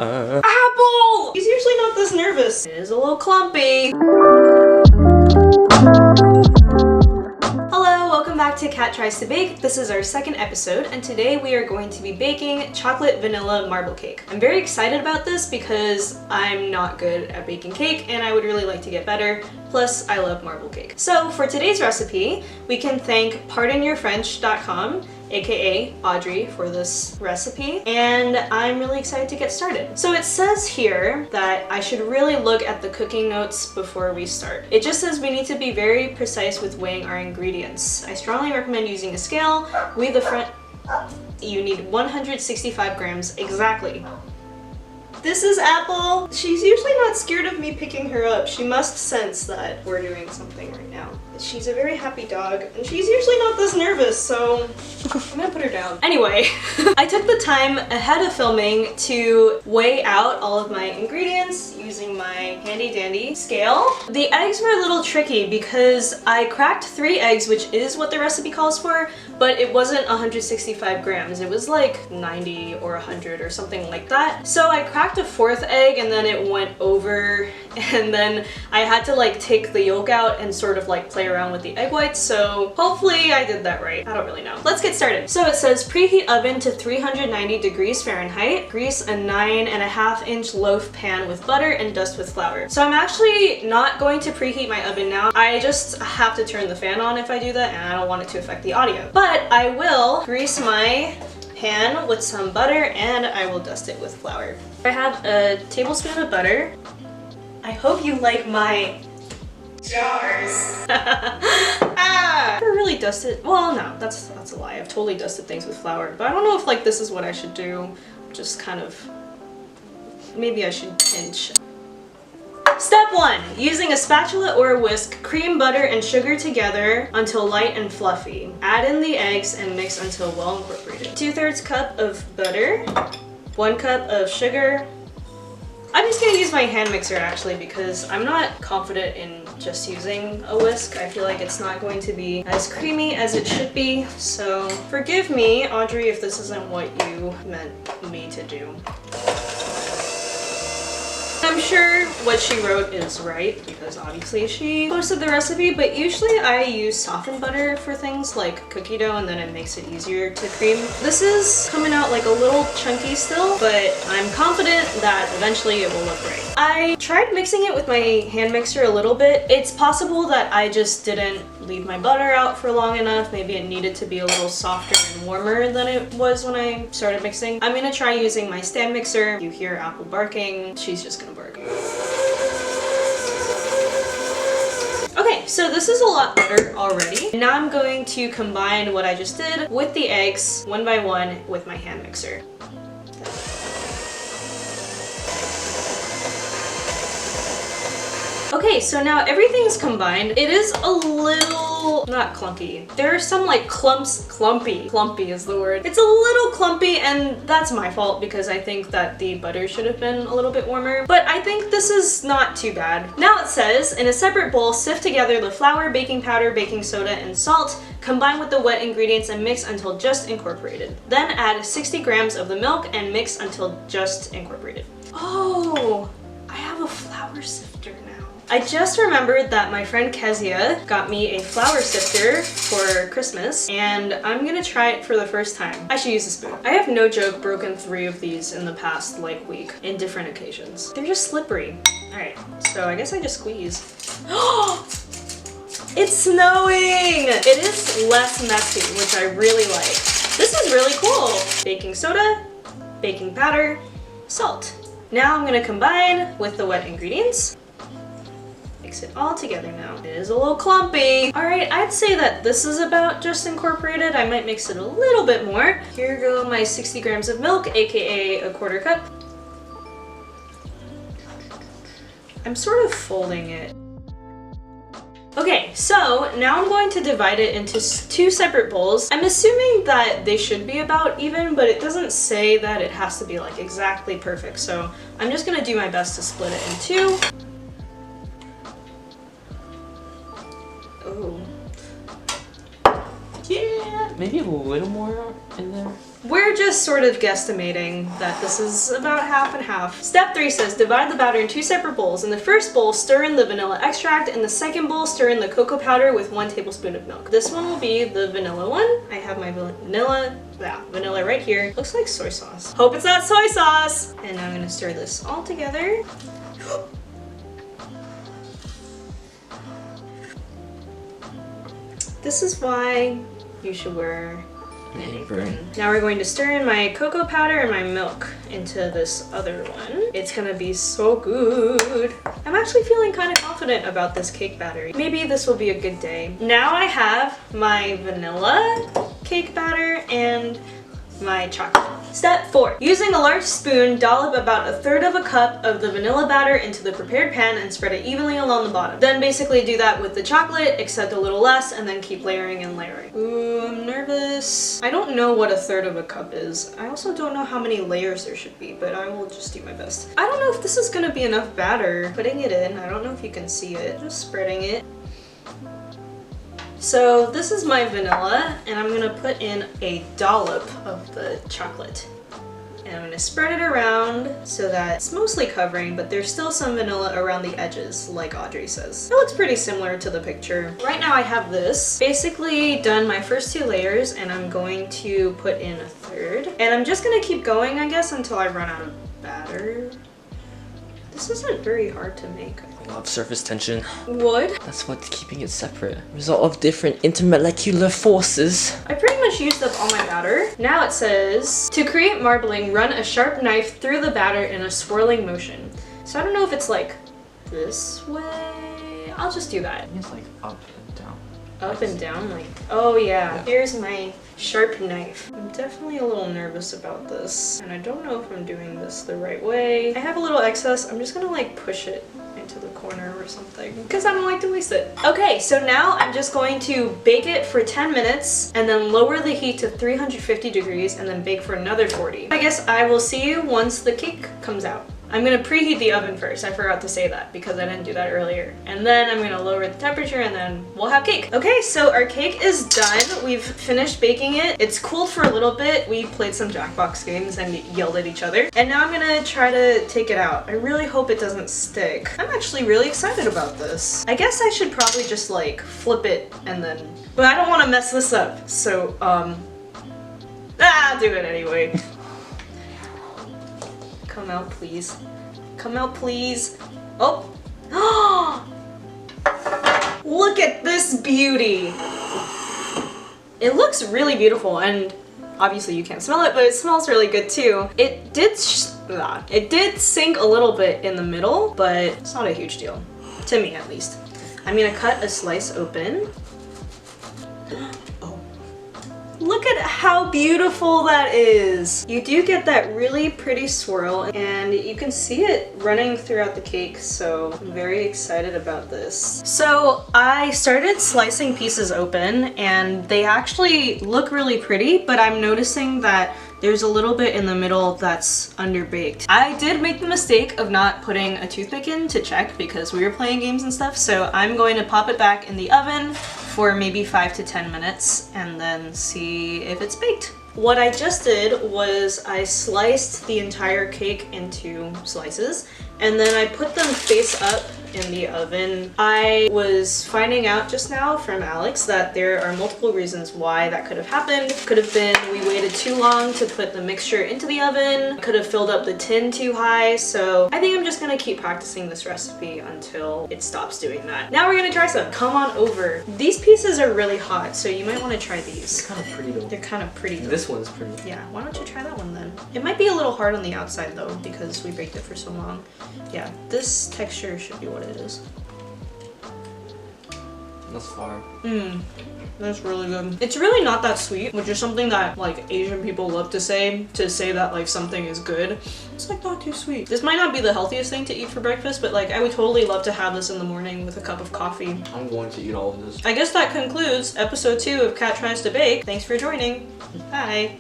Apple! He's usually not this nervous. It is a little clumpy. Hello, welcome back to Cat Tries to Bake. This is our second episode, and today we are going to be baking chocolate vanilla marble cake. I'm very excited about this because I'm not good at baking cake and I would really like to get better. Plus, I love marble cake. So for today's recipe, we can thank pardonyourfrench.com, aka Audrey, for this recipe, and I'm really excited to get started. So it says here that I should really look at the cooking notes before we start. It just says we need to be very precise with weighing our ingredients. I strongly recommend using a scale. You need 165 grams exactly. This is Apple. She's usually not scared of me picking her up. She must sense that we're doing something right now. She's a very happy dog, and she's usually not this nervous, so I'm gonna put her down. Anyway, I took the time ahead of filming to weigh out all of my ingredients using my handy dandy scale. The eggs were a little tricky because I cracked 3 eggs, which is what the recipe calls for, but it wasn't 165 grams. It was like 90 or 100 or something like that. So I cracked a 4th egg and then it went over, and then I had to like take the yolk out and sort of like play around with the egg whites, so hopefully I did that right. I don't really know. Let's get started. So it says preheat oven to 390 degrees Fahrenheit. Grease a 9.5-inch loaf pan with butter and dust with flour. So I'm actually not going to preheat my oven now. I just have to turn the fan on if I do that, and I don't want it to affect the audio. But I will grease my pan with some butter and I will dust it with flour. I have a tablespoon of butter. I hope you like my jars. I've never really dusted, well no, that's a lie. I've totally dusted things with flour, but I don't know if like this is what I should do. Just kind of, maybe I should pinch. Step 1. Using a spatula or a whisk, cream butter and sugar together until light and fluffy. Add in the eggs and mix until well incorporated. 2/3 cup of butter, 1 cup of sugar. I'm just gonna use my hand mixer actually because I'm not confident in just using a whisk. I feel like it's not going to be as creamy as it should be. So forgive me, Audrey, if this isn't what you meant me to do. I'm sure what she wrote is right because obviously she posted the recipe, but usually I use softened butter for things like cookie dough and then it makes it easier to cream. This is coming out like a little chunky still, but I'm confident that eventually it will look right. I tried mixing it with my hand mixer a little bit. It's possible that I just didn't leave my butter out for long enough. Maybe it needed to be a little softer and warmer than it was when I started mixing. I'm gonna try using my stand mixer. You hear Apple barking, she's just gonna bark. Okay, so this is a lot better already. Now I'm going to combine what I just did with the eggs one by one with my hand mixer. Okay, so now everything's combined. It is a little, not clunky. There are some like clumps, clumpy is the word. It's a little clumpy and that's my fault because I think that the butter should have been a little bit warmer, but I think this is not too bad. Now it says, in a separate bowl, sift together the flour, baking powder, baking soda, and salt. Combine with the wet ingredients and mix until just incorporated. Then add 60 grams of the milk and mix until just incorporated. Oh, I have a flour sifter now. I just remembered that my friend Kezia got me a flour sifter for Christmas, and I'm gonna try it for the first time. I should use a spoon. I have no joke broken 3 of these in the past like week in different occasions. They're just slippery. Alright, so I guess I just squeeze. It's snowing! It is less messy, which I really like. This is really cool. Baking soda, baking powder, salt. Now I'm gonna combine with the wet ingredients. Mix it all together now. It is a little clumpy. All right, I'd say that this is about just incorporated. I might mix it a little bit more. Here go my 60 grams of milk, aka a 1/4 cup. I'm sort of folding it. Okay, so now I'm going to divide it into 2 separate bowls. I'm assuming that they should be about even, but it doesn't say that it has to be like exactly perfect. So I'm just gonna do my best to split it in 2. Oh. Yeah! Maybe a little more in there. We're just sort of guesstimating that this is about half and half. Step 3 says divide the batter in 2 separate bowls. In the first bowl, stir in the vanilla extract. In the second bowl, stir in the cocoa powder with 1 tablespoon of milk. This one will be the vanilla one. I have my vanilla right here. Looks like soy sauce. Hope it's not soy sauce! And now I'm gonna stir this all together. This is why you should wear an apron. Now we're going to stir in my cocoa powder and my milk into this other one. It's gonna be so good. I'm actually feeling kind of confident about this cake batter. Maybe this will be a good day. Now I have my vanilla cake batter and my chocolate. Step 4. Using a large spoon, dollop about 1/3 of a cup of the vanilla batter into the prepared pan and spread it evenly along the bottom. Then basically do that with the chocolate, except a little less, and then keep layering and layering. Ooh, I'm nervous. I don't know what 1/3 of a cup is. I also don't know how many layers there should be, but I will just do my best. I don't know if this is gonna be enough batter. Putting it in, I don't know if you can see it. Just spreading it. So this is my vanilla, and I'm gonna put in a dollop of the chocolate. And I'm gonna spread it around so that it's mostly covering, but there's still some vanilla around the edges, like Audrey says. It looks pretty similar to the picture. Right now I have this. Basically done my first 2 layers, and I'm going to put in a 1/3. And I'm just gonna keep going, I guess, until I run out of batter. This isn't very hard to make. A lot of surface tension. Wood? That's what's keeping it separate. Result of different intermolecular forces. I pretty much used up all my batter. Now it says, to create marbling, run a sharp knife through the batter in a swirling motion. So I don't know if it's like this way. I'll just do that. I think it's like up and down. Up and down, like, oh yeah. Here's my sharp knife. I'm definitely a little nervous about this, and I don't know if I'm doing this the right way. I have a little excess. I'm just gonna like push it into the corner or something because I don't like to waste it. Okay, so now I'm just going to bake it for 10 minutes and then lower the heat to 350 degrees and then bake for another 40. I guess I will see you once the cake comes out. I'm gonna preheat the oven first. I forgot to say that because I didn't do that earlier. And then I'm gonna lower the temperature and then we'll have cake. Okay, so our cake is done. We've finished baking it. It's cooled for a little bit. We played some Jackbox games and yelled at each other. And now I'm gonna try to take it out. I really hope it doesn't stick. I'm actually really excited about this. I guess I should probably just like flip it and then, but I don't wanna mess this up. So, I'll do it anyway. Come out, please. Come out, please. Oh! Look at this beauty! It looks really beautiful, and obviously you can't smell it, but it smells really good too. It did sink a little bit in the middle, but it's not a huge deal. To me, at least. I'm gonna cut a slice open. Look at how beautiful that is! You do get that really pretty swirl, and you can see it running throughout the cake, so I'm very excited about this. So I started slicing pieces open, and they actually look really pretty, but I'm noticing that there's a little bit in the middle that's underbaked. I did make the mistake of not putting a toothpick in to check because we were playing games and stuff, so I'm going to pop it back in the oven for maybe 5 to 10 minutes and then see if it's baked. What I just did was I sliced the entire cake into slices and then I put them face up in the oven. I was finding out just now from Alex that there are multiple reasons why that could have happened. Could have been we waited too long to put the mixture into the oven, could have filled up the tin too high, so I think I'm just gonna keep practicing this recipe until it stops doing that. Now we're gonna try some. Come on over. These pieces are really hot, so you might want to try these. It's kind of pretty though. They're kind of pretty though. This one's pretty. Yeah, why don't you try that one then? It might be a little hard on the outside though because we baked it for so long. Yeah, this texture should be what it is. That's fire. That's really good. It's really not that sweet, which is something that like Asian people love to say that like something is good. It's like not too sweet. This might not be the healthiest thing to eat for breakfast, but like I would totally love to have this in the morning with a cup of coffee. I'm going to eat all of this. I guess that concludes episode 2 of Kat Tries to Bake. Thanks for joining. Bye.